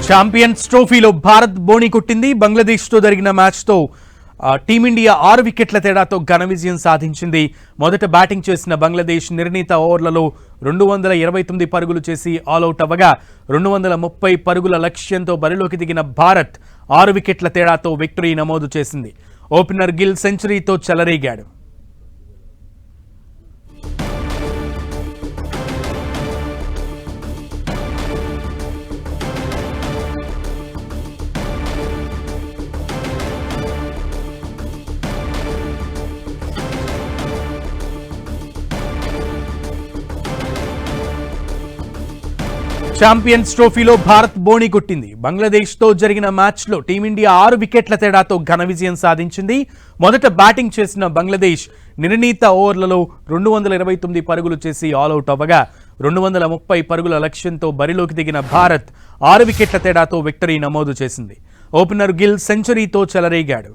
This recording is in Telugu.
ఛాంపియన్స్ ట్రోఫీలో భారత్ బోణి కొట్టింది. బంగ్లాదేశ్తో జరిగిన మ్యాచ్తో టీమిండియా 6 వికెట్ల తేడాతో ఘన విజయం సాధించింది. మొదట బ్యాటింగ్ చేసిన బంగ్లాదేశ్ నిర్ణీత ఓవర్లలో 229 పరుగులు చేసి ఆల్అౌట్ అవ్వగా 230 పరుగుల లక్ష్యంతో బరిలోకి దిగిన భారత్ 6 వికెట్ల తేడాతో విక్టరీ నమోదు చేసింది. ఓపెనర్ గిల్ సెంచరీతో చెలరేగాడు. ఛాంపియన్స్ ట్రోఫీలో భారత్ బోణి కొట్టింది. బంగ్లాదేశ్తో జరిగిన మ్యాచ్లో టీమిండియా 6 వికెట్ల తేడాతో ఘన విజయం సాధించింది. మొదట బ్యాటింగ్ చేసిన బంగ్లాదేశ్ నిర్ణీత ఓవర్లలో 229 పరుగులు చేసి ఆల్అౌట్ అవ్వగా 230 పరుగుల లక్ష్యంతో బరిలోకి దిగిన భారత్ 6 వికెట్ల తేడాతో విక్టరీ నమోదు చేసింది. ఓపెనర్ గిల్ సెంచరీతో చెలరేగాడు.